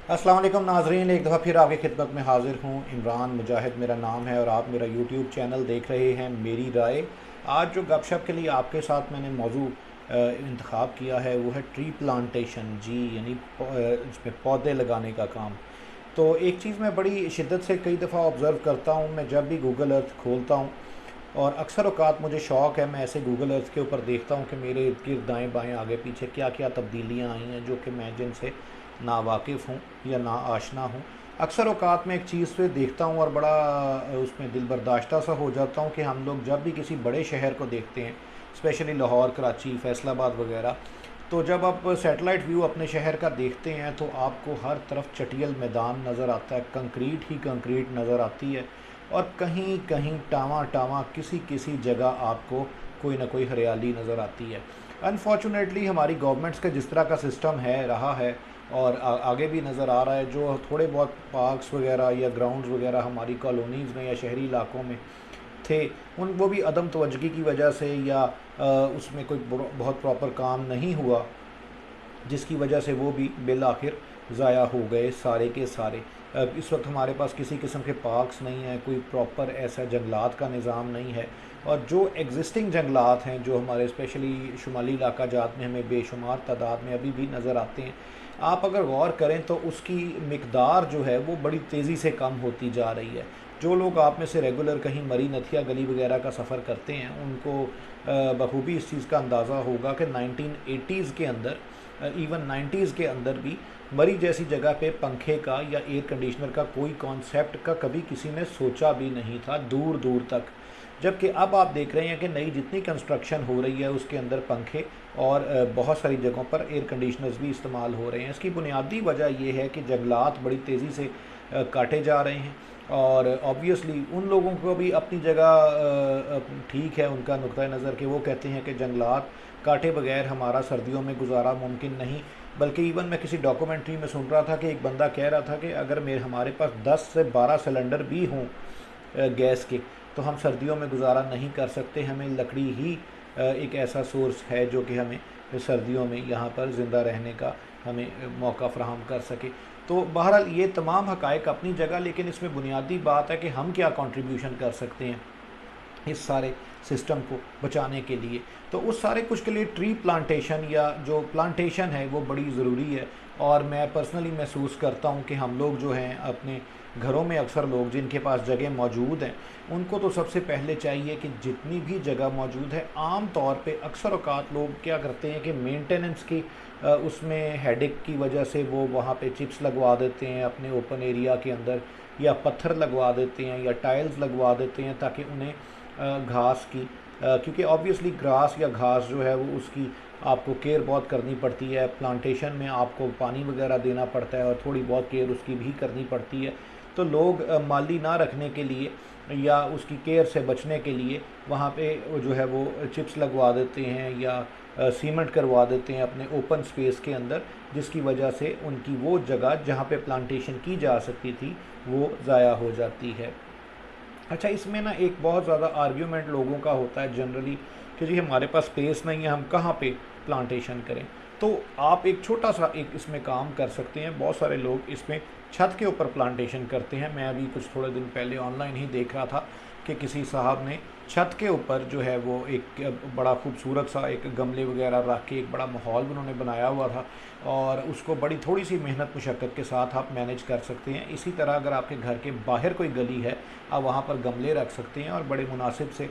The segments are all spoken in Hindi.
अस्सलाम वालेकुम नाजरीन, एक दफ़ा फिर आपकी खिदमत में हाज़िर हूँ। इमरान मुजाहिद मेरा नाम है और आप मेरा यूट्यूब चैनल देख रहे हैं मेरी राय। आज जो गपशप के लिए आपके साथ मैंने मौजू इंतखाब किया है वो है ट्री प्लांटेशन जी, यानी इसमें पौधे लगाने का काम। तो एक चीज़ मैं बड़ी शिद्दत से कई दफ़ा ऑब्ज़र्व करता हूँ, मैं जब भी गूगल अर्थ खोलता हूँ और अक्सर औक़ात मुझे शौक़ है, मैं ऐसे गूगल अर्थ के ऊपर देखता हूँ कि मेरे इर्द गिर्द दाएँ बाएँ आगे पीछे क्या क्या तब्दीलियाँ आई हैं जो कि मैं जिनसे ना वाकिफ़ हूँ या ना आशना हूँ। अक्सर औक़ात मैं एक चीज़ पे देखता हूँ और बड़ा उसमें दिल बर्दाश्ता सा हो जाता हूँ कि हम लोग जब भी किसी बड़े शहर को देखते हैं, स्पेशली लाहौर, कराची, फैसलाबाद वगैरह, तो जब आप सैटेलाइट व्यू अपने शहर का देखते हैं तो आपको हर तरफ चटियल मैदान नज़र आता है, कंक्रीट ही कंक्रीट नज़र आती है और कहीं कहीं टावा टावा किसी किसी जगह आपको कोई ना कोई हरियाली नज़र आती है। अनफॉर्चुनेटली हमारी गवर्नमेंट्स का जिस तरह का सिस्टम है रहा है और आगे भी नज़र आ रहा है, जो थोड़े बहुत पार्क्स वगैरह या ग्राउंड्स वगैरह हमारी कॉलोनीज़ में या शहरी इलाकों में थे, उन वो भी अदम तवज्जुही की वजह से या उसमें कोई बहुत प्रॉपर काम नहीं हुआ, जिसकी वजह से वो भी बिल आखिर ज़ाया हो गए सारे के सारे। इस वक्त हमारे पास किसी किस्म के पार्क्स नहीं हैं, कोई प्रॉपर ऐसा जंगलात का निज़ाम नहीं है और जो एग्जिस्टिंग जंगलात हैं जो हमारे स्पेशली शुमाली इलाका जात में हमें बेशुमार तादाद में अभी भी नज़र आते हैं, आप अगर गौर करें तो उसकी मिकदार जो है वो बड़ी तेज़ी से कम होती जा रही है। जो लोग आप में से रेगुलर कहीं मरी नथिया गली वगैरह का सफ़र करते हैं उनको बखूबी इस चीज़ का अंदाज़ा होगा कि 1980s के अंदर, इवन 90s के अंदर भी मरी जैसी जगह पे पंखे का या एयर कंडीशनर का कोई कॉन्सेप्ट का कभी किसी ने सोचा भी नहीं था दूर दूर तक। जबकि अब आप देख रहे हैं कि नई जितनी कंस्ट्रक्शन हो रही है उसके अंदर पंखे और बहुत सारी जगहों पर एयर कंडीशनर्स भी इस्तेमाल हो रहे हैं। इसकी बुनियादी वजह यह है कि जंगलात बड़ी तेज़ी से काटे जा रहे हैं और ऑब्वियसली उन लोगों को भी अपनी जगह ठीक है उनका नुक्ता नज़र कि वो कहते हैं कि जंगलात काटे बगैर हमारा सर्दियों में गुजारा मुमकिन नहीं। बल्कि इवन मैं किसी डॉक्यूमेंट्री में सुन रहा था कि एक बंदा कह रहा था कि अगर हमारे पास 10 से 12 सिलेंडर भी हों गैस के, तो हम सर्दियों में गुजारा नहीं कर सकते। हमें लकड़ी ही एक ऐसा सोर्स है जो कि हमें सर्दियों में यहाँ पर ज़िंदा रहने का हमें मौका फ़राहम कर सके। तो बहरहाल ये तमाम हक़ाइक़ अपनी जगह, लेकिन इसमें बुनियादी बात है कि हम क्या कंट्रीब्यूशन कर सकते हैं इस सारे सिस्टम को बचाने के लिए। तो उस सारे कुछ के लिए ट्री प्लांटेशन या जो प्लांटेशन है वो बड़ी ज़रूरी है और मैं पर्सनली महसूस करता हूँ कि हम लोग जो हैं अपने घरों में अक्सर लोग जिनके पास जगह मौजूद हैं उनको तो सबसे पहले चाहिए कि जितनी भी जगह मौजूद है, आम तौर पे अक्सर औक़ात लोग क्या करते हैं कि मेंटेनेंस की उसमें हेडेक की वजह से वो वहाँ पे चिप्स लगवा देते हैं अपने ओपन एरिया के अंदर, या पत्थर लगवा देते हैं या टाइल्स लगवा देते हैं ताकि उन्हें घास की क्योंकि ऑब्वियसली ग्रास या घास जो है वो उसकी आपको केयर बहुत करनी पड़ती है। प्लांटेशन में आपको पानी वगैरह देना पड़ता है और थोड़ी बहुत केयर उसकी भी करनी पड़ती है। तो लोग माली ना रखने के लिए या उसकी केयर से बचने के लिए वहाँ पे जो है वो चिप्स लगवा देते हैं या सीमेंट करवा देते हैं अपने ओपन स्पेस के अंदर, जिसकी वजह से उनकी वो जगह जहाँ पे प्लांटेशन की जा सकती थी वो ज़ाया हो जाती है। अच्छा, इसमें ना एक बहुत ज़्यादा आर्ग्यूमेंट लोगों का होता है जनरली कि जी हमारे पास स्पेस नहीं है, हम कहाँ पे प्लांटेशन करें। तो आप एक छोटा सा एक इसमें काम कर सकते हैं। बहुत सारे लोग इसमें छत के ऊपर प्लांटेशन करते हैं। मैं अभी कुछ थोड़े दिन पहले ऑनलाइन ही देख रहा था कि किसी साहब ने छत के ऊपर जो है वो एक बड़ा खूबसूरत सा एक गमले वगैरह रख के एक बड़ा माहौल उन्होंने बनाया हुआ था और उसको बड़ी थोड़ी सी मेहनत मुशक्क़त के साथ आप मैनेज कर सकते हैं। इसी तरह अगर आपके घर के बाहर कोई गली है, आप वहाँ पर गमले रख सकते हैं और बड़े मुनासिब से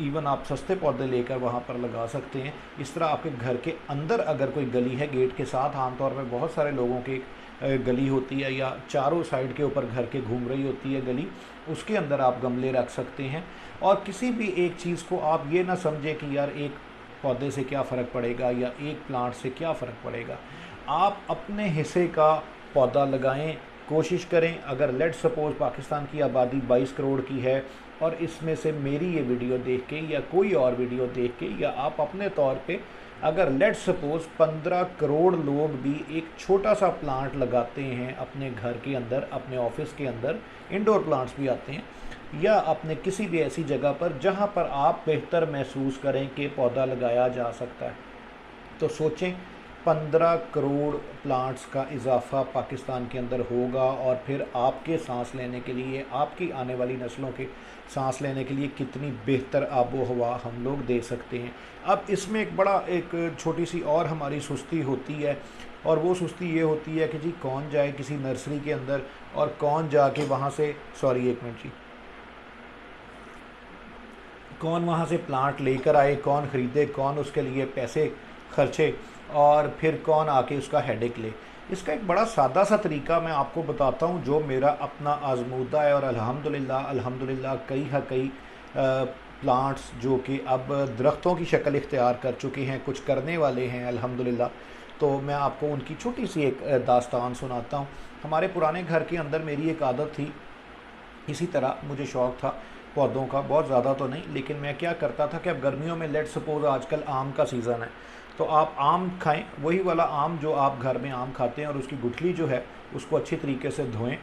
इवन आप सस्ते पौधे लेकर वहाँ पर लगा सकते हैं। इस तरह आपके घर के अंदर अगर कोई गली है गेट के साथ, आमतौर पर बहुत सारे लोगों के गली होती है या चारों साइड के ऊपर घर के घूम रही होती है गली, उसके अंदर आप गमले रख सकते हैं। और किसी भी एक चीज़ को आप ये ना समझें कि यार एक पौधे से क्या फ़र्क पड़ेगा या एक प्लांट से क्या फ़र्क पड़ेगा। आप अपने हिस्से का पौधा लगाएं, कोशिश करें। अगर लेट सपोज़ पाकिस्तान की आबादी 22 करोड़ की है और इसमें से मेरी ये वीडियो देख के या कोई और वीडियो देख के या आप अपने तौर पे अगर लेट सपोज़ 15 करोड़ लोग भी एक छोटा सा प्लांट लगाते हैं अपने घर के अंदर, अपने ऑफिस के अंदर, इंडोर प्लांट्स भी आते हैं, या अपने किसी भी ऐसी जगह पर जहाँ पर आप बेहतर महसूस करें कि पौधा लगाया जा सकता है, तो सोचें 15 करोड़ प्लांट्स का इजाफा पाकिस्तान के अंदर होगा, और फिर आपके सांस लेने के लिए, आपकी आने वाली नस्लों के सांस लेने के लिए कितनी बेहतर आबो हवा हम लोग दे सकते हैं। अब इसमें एक छोटी सी और हमारी सुस्ती होती है, और वो सुस्ती ये होती है कि जी कौन जाए किसी नर्सरी के अंदर और कौन जाके वहाँ से, सॉरी एक मिनट जी, कौन वहाँ से प्लांट लेकर आए, कौन ख़रीदे, कौन उसके लिए पैसे खर्चे, और फिर कौन आके उसका हेडेक ले। इसका एक बड़ा सादा सा तरीका मैं आपको बताता हूँ जो मेरा अपना आजमूदा है, और अल्हम्दुलिल्लाह कई प्लांट्स जो कि अब दरख्तों की शक्ल इख्तियार कर चुके हैं, कुछ करने वाले हैं अल्हम्दुलिल्लाह। तो मैं आपको उनकी छोटी सी एक दास्तान सुनाता हूँ। हमारे पुराने घर के अंदर मेरी एक आदत थी, इसी तरह मुझे शौक़ था पौधों का, बहुत ज़्यादा तो नहीं, लेकिन मैं क्या करता था कि अब गर्मियों में लेट सपोज़ आजकल आम का सीज़न है, तो आप आम खाएं, वही वाला आम जो आप घर में आम खाते हैं, और उसकी गुठली जो है उसको अच्छी तरीके से धोएं,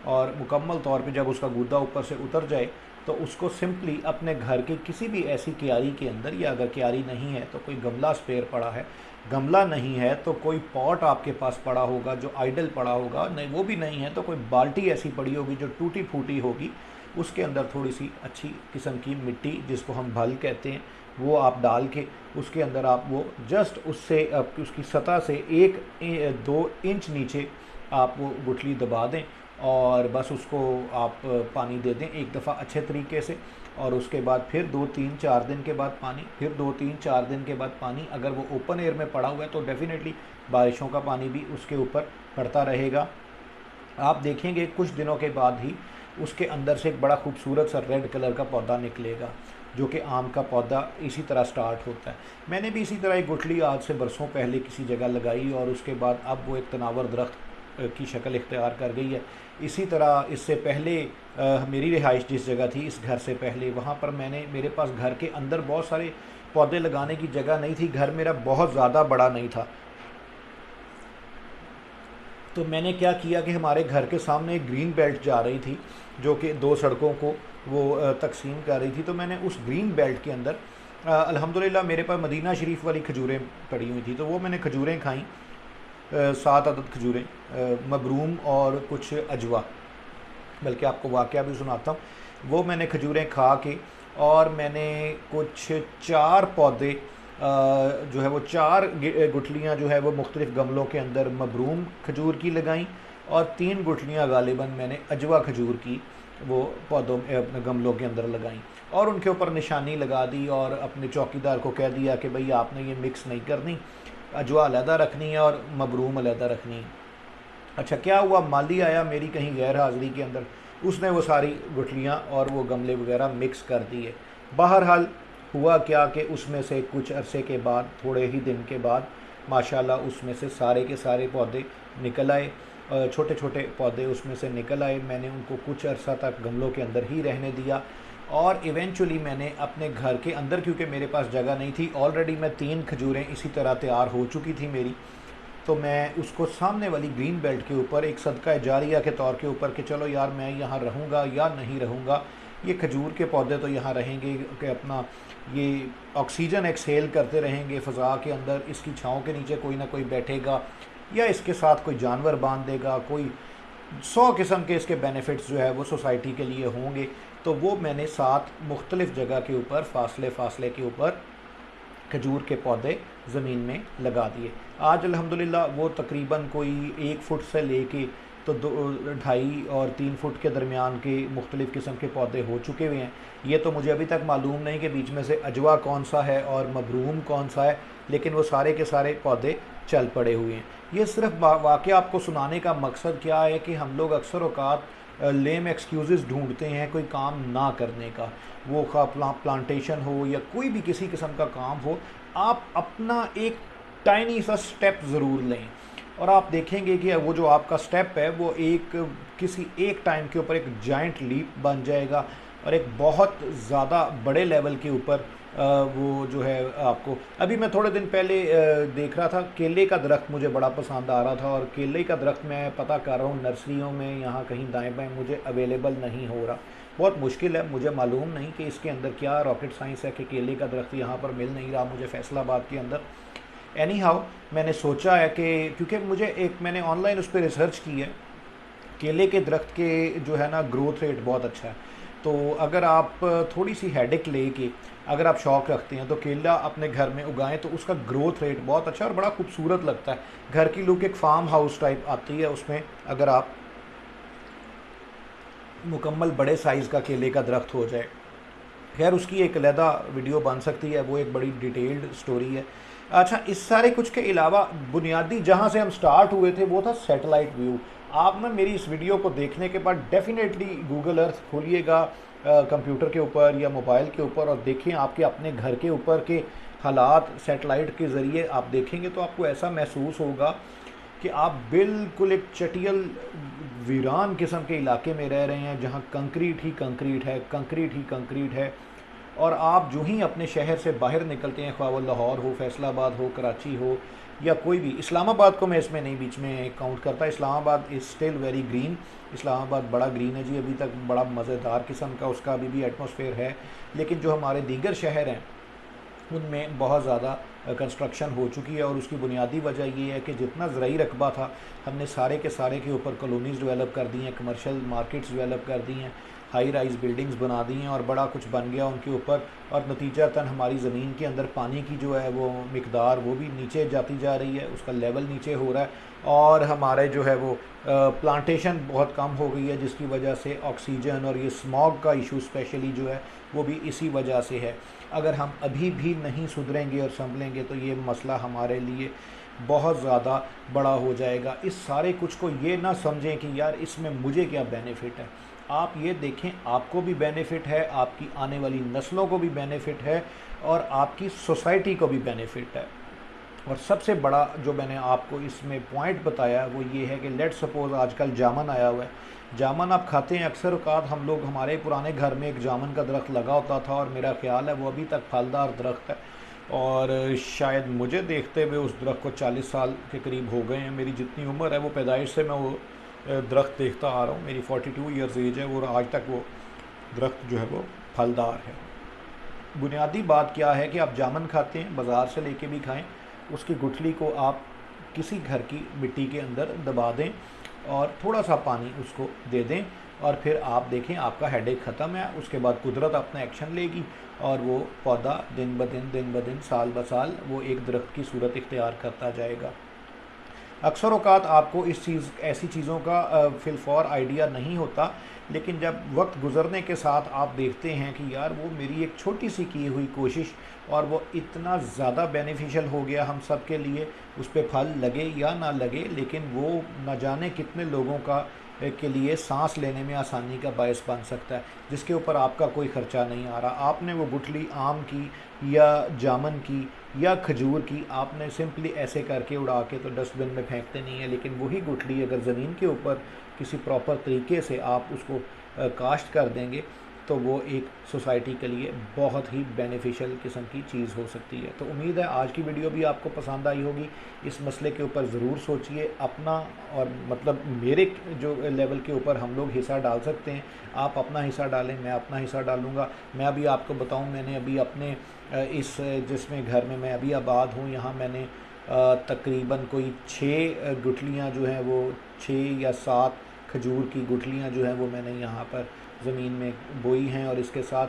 और मुकम्मल तौर पे जब उसका गूदा ऊपर से उतर जाए तो उसको सिंपली अपने घर की किसी भी ऐसी क्यारी के अंदर, या अगर क्यारी नहीं है तो कोई गमला स्पेयर पड़ा है, गमला नहीं है तो कोई पॉट आपके पास पड़ा होगा जो आइडल पड़ा होगा, नहीं वो भी नहीं है तो कोई बाल्टी ऐसी पड़ी होगी जो टूटी फूटी होगी, उसके अंदर थोड़ी सी अच्छी किस्म की मिट्टी जिसको हम भल कहते हैं वो आप डाल के उसके अंदर आप वो जस्ट उससे उसकी सतह से 1-2 इंच नीचे आप वो गुठली दबा दें, और बस उसको आप पानी दे दें एक दफ़ा अच्छे तरीके से, और उसके बाद फिर 2-3-4 दिन के बाद पानी, फिर 2-3-4 दिन के बाद पानी। अगर वो ओपन एयर में पड़ा हुआ है तो डेफ़िनेटली बारिशों का पानी भी उसके ऊपर पड़ता रहेगा। आप देखेंगे कुछ दिनों के बाद ही उसके अंदर से एक बड़ा खूबसूरत सा रेड कलर का पौधा निकलेगा, जो कि आम का पौधा इसी तरह स्टार्ट होता है। मैंने भी इसी तरह एक गुठली आज से बरसों पहले किसी जगह लगाई, और उसके बाद अब वो एक तनावर दरख्त की शक्ल इख्तियार कर गई है। इसी तरह इससे पहले मेरी रिहाइश जिस जगह थी, इस घर से पहले, वहाँ पर मेरे पास घर के अंदर बहुत सारे पौधे लगाने की जगह नहीं थी, घर मेरा बहुत ज़्यादा बड़ा नहीं था। तो मैंने क्या किया कि हमारे घर के सामने एक ग्रीन बेल्ट जा रही थी जो कि 2 सड़कों को वो तकसीम कर रही थी, तो मैंने उस ग्रीन बेल्ट के अंदर अल्हम्दुलिल्लाह मेरे पास मदीना शरीफ वाली खजूरें पड़ी हुई थी, तो वो मैंने खजूरें खाईं, 7 अदद खजूरें, मबरूम और कुछ अजवा, बल्कि आपको वाक़या भी सुनाता हूँ। वो मैंने खजूरें खा के, और मैंने कुछ 4 पौधे जो है वो 4 गुठलियाँ जो है वो मुख्तलिफ़ गमलों के अंदर मबरूम खजूर की लगाईं, और 3 गुठलियाँ गालिबन मैंने अजवा खजूर की वो पौधों अपने गमलों के अंदर लगाईं, और उनके ऊपर निशानी लगा दी, और अपने चौकीदार को कह दिया कि भाई आपने ये मिक्स नहीं करनी, अजवा अलहदा रखनी है और मबरूम अलहदा रखनी है। अच्छा क्या हुआ, माली आया मेरी कहीं गैर हाज़िरी के अंदर, उसने वो सारी गुठलियाँ और वो गमले वगैरह मिक्स कर दिए। बहरहाल हुआ क्या कि उसमें से कुछ अरसे के बाद, थोड़े ही दिन के बाद, माशाल्लाह उसमें से सारे के सारे पौधे निकल आए, छोटे छोटे पौधे उसमें से निकल आए। मैंने उनको कुछ अरसा तक गमलों के अंदर ही रहने दिया, और इवेंचुअली मैंने अपने घर के अंदर, क्योंकि मेरे पास जगह नहीं थी, ऑलरेडी मैं 3 खजूरें इसी तरह तैयार हो चुकी थी मेरी, तो मैं उसको सामने वाली ग्रीन बेल्ट के ऊपर एक सदका जारिया के तौर के ऊपर कि चलो यार मैं यहाँ रहूँगा या नहीं रहूँगा, ये खजूर के पौधे तो यहाँ रहेंगे कि अपना ये ऑक्सीजन एक्सहेल करते रहेंगे फ़ज़ा के अंदर, इसकी छाँव के नीचे कोई ना कोई बैठेगा, या इसके साथ कोई जानवर बांध देगा, कोई 100 किस्म के इसके बेनिफिट्स जो है वो सोसाइटी के लिए होंगे। तो वो मैंने 7 मुख्तलिफ़ जगह के ऊपर फासले के ऊपर खजूर के पौधे ज़मीन में लगा दिए। आज अल्हम्दुलिल्लाह वो तकरीबन कोई 1 फुट से लेके तो 2.5 और 3 फुट के दरमियान के मुख्तलिफ़ किस्म के पौधे हो चुके हुए हैं। ये तो मुझे अभी तक मालूम नहीं कि बीच में से अजवा कौन सा है और मबरूम कौन सा है, लेकिन वो सारे के सारे पौधे चल पड़े हुए हैं। ये सिर्फ वाक़या आपको सुनाने का मकसद क्या है कि हम लोग अक्सर औक़ात लेम एक्सक्यूज़ ढूंढते हैं कोई काम ना करने का, वो प्लांटेशन हो या कोई भी किसी किस्म का काम हो, आप अपना एक टाइनी सा स्टेप ज़रूर लें, और आप देखेंगे कि वो जो आपका स्टेप है वो किसी एक टाइम के ऊपर एक जाइंट लीप बन जाएगा, और एक बहुत ज़्यादा बड़े लेवल के ऊपर वो जो है आपको। अभी मैं थोड़े दिन पहले देख रहा था, केले का दरख्त मुझे बड़ा पसंद आ रहा था, और केले का दरख्त मैं पता कर रहा हूँ नर्सरियों में, यहाँ कहीं दाएं बाएं मुझे अवेलेबल नहीं हो रहा, बहुत मुश्किल है। मुझे मालूम नहीं कि इसके अंदर क्या रॉकेट साइंस है कि केले का दरख्त यहाँ पर मिल नहीं रहा मुझे फैसलाबाद के अंदर, एनी हाउ मैंने सोचा है कि क्योंकि मैंने ऑनलाइन उस पर रिसर्च की है, केले के दरख्त के जो है ना ग्रोथ रेट बहुत अच्छा है। तो अगर आप थोड़ी सी हेडेक लेके अगर आप शौक़ रखते हैं तो केला अपने घर में उगाएं तो उसका ग्रोथ रेट बहुत अच्छा है और बड़ा खूबसूरत लगता है। घर की लुक एक फार्म हाउस टाइप आती है उसमें, अगर आप मुकम्मल बड़े साइज़ का केले का दरख्त हो जाए। खैर उसकी एक अलहदा वीडियो बन सकती है, वो एक बड़ी डिटेल्ड स्टोरी है। अच्छा, इस सारे कुछ के अलावा बुनियादी जहाँ से हम स्टार्ट हुए थे वो था सैटेलाइट व्यू। आप ना मेरी इस वीडियो को देखने के बाद डेफिनेटली गूगल अर्थ खोलिएगा कंप्यूटर के ऊपर या मोबाइल के ऊपर और देखें आपके अपने घर के ऊपर के हालात सैटेलाइट के ज़रिए आप देखेंगे तो आपको ऐसा महसूस होगा कि आप बिल्कुल एक चटियल वीरान किस्म के इलाके में रह रहे हैं जहाँ कंक्रीट ही कंक्रीट है, कंक्रीट ही कंक्रीट है। और आप जो ही अपने शहर से बाहर निकलते हैं, ख्वाह वो लाहौर हो, फैसलाबाद हो, कराची हो या कोई भी, इस्लामाबाद को मैं इसमें नहीं बीच में काउंट करता, Islamabad is still very green, Islamabad बड़ा ग्रीन है जी अभी तक, बड़ा मज़ेदार किस्म का उसका अभी भी एटमॉस्फेयर है। लेकिन जो हमारे दीगर शहर हैं उनमें बहुत ज़्यादा कंस्ट्रक्शन हो चुकी है और उसकी बुनियादी वजह ये है कि जितना ज़राई रकबा था हमने सारे के ऊपर कॉलोनीज़ डेवलप कर दी हैं, कमर्शियल मार्केट्स डेवलप कर दी हैं, हाई राइज बिल्डिंग्स बना दी हैं और बड़ा कुछ बन गया उनके ऊपर। और नतीजतन हमारी ज़मीन के अंदर पानी की जो है वो मिकदार वो भी नीचे जाती जा रही है, उसका लेवल नीचे हो रहा है और हमारे जो है वो प्लांटेशन बहुत कम हो गई है जिसकी वजह से ऑक्सीजन और ये स्मॉग का इशू स्पेशली जो है वो भी इसी वजह से है। अगर हम अभी भी नहीं सुधरेंगे और संभलेंगे तो ये मसला हमारे लिए बहुत ज़्यादा बड़ा हो जाएगा। इस सारे कुछ को ये ना समझें कि यार इसमें मुझे क्या बेनिफिट है, आप ये देखें आपको भी बेनिफिट है, आपकी आने वाली नस्लों को भी बेनिफिट है और आपकी सोसाइटी को भी बेनिफिट है। और सबसे बड़ा जो मैंने आपको इसमें पॉइंट बताया वो ये है कि लेट सपोज़ आजकल जामुन आया हुआ है, जामुन आप खाते हैं अक्सर औक़ात, हम लोग हमारे पुराने घर में एक जामुन का दरख्त लगा होता था और मेरा ख़्याल है वो अभी तक फलदार दरख्त है और शायद मुझे देखते हुए उस दरख्त को 40 साल के करीब हो गए हैं। मेरी जितनी उम्र है वो पैदाइश से मैं वो दरख्त देखता आ रहा हूँ, मेरी 42 ईयर्स एज है और आज तक वो दरख्त जो है वो फलदार है। बुनियादी बात क्या है कि आप जामुन खाते हैं, बाज़ार से लेके भी खाएं, उसकी गुठली को आप किसी घर की मिट्टी के अंदर दबा दें और थोड़ा सा पानी उसको दे दें और फिर आप देखें आपका हेडेक ख़त्म है। उसके बाद कुदरत अपना एक्शन लेगी और वो पौधा दिन ब दिन साल ब साल वो एक दरख्त की सूरत इख्तियार करता जाएगा। अक्सर औक़ात आपको ऐसी चीज़ों का फिलफौर आइडिया नहीं होता, लेकिन जब वक्त गुज़रने के साथ आप देखते हैं कि यार वो मेरी एक छोटी सी की हुई कोशिश और वो इतना ज़्यादा बेनिफिशियल हो गया हम सब के लिए, उस पर फल लगे या ना लगे लेकिन वो न जाने कितने लोगों के लिए सांस लेने में आसानी का बायस बन सकता है, जिसके ऊपर आपका कोई ख़र्चा नहीं आ रहा। आपने वो गुठली आम की या जामुन की या खजूर की आपने सिंपली ऐसे करके उड़ा के तो डस्टबिन में फेंकते नहीं है, लेकिन वही गुठली अगर ज़मीन के ऊपर किसी प्रॉपर तरीके से आप उसको काश्त कर देंगे तो वो एक सोसाइटी के लिए बहुत ही बेनिफिशियल किस्म की चीज़ हो सकती है। तो उम्मीद है आज की वीडियो भी आपको पसंद आई होगी। इस मसले के ऊपर ज़रूर सोचिए अपना, और मतलब मेरे जो लेवल के ऊपर हम लोग हिस्सा डाल सकते हैं, आप अपना हिस्सा डालें, मैं अपना हिस्सा डालूँगा। मैं अभी आपको बताऊँ, मैंने अभी अपने इस जिसमें घर में मैं अभी आबाद हूँ यहाँ मैंने तकरीबन कोई 6 गुठलियाँ जो हैं वो 6 या 7 खजूर की गुठलियाँ जो हैं वो मैंने यहाँ पर ज़मीन में बोई हैं और इसके साथ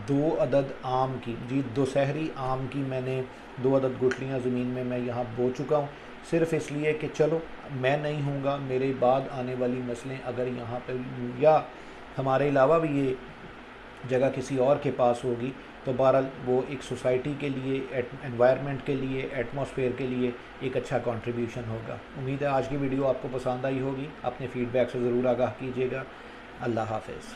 2 अदद आम की, जी दोशहरी आम की मैंने 2 अदद गुठलियाँ ज़मीन में मैं यहाँ बो चुका हूँ, सिर्फ़ इसलिए कि चलो मैं नहीं हूँगा, मेरे बाद आने वाली नस्लें अगर यहाँ पर या हमारे अलावा भी ये जगह किसी और के पास होगी तो बहरहाल वो एक सोसाइटी के लिए, एनवायरनमेंट के लिए, एटमॉस्फेयर के लिए एक अच्छा कंट्रीब्यूशन होगा। उम्मीद है आज की वीडियो आपको पसंद आई होगी। अपने फ़ीडबैक से ज़रूर आगाह कीजिएगा। अल्लाह हाफ़िज़।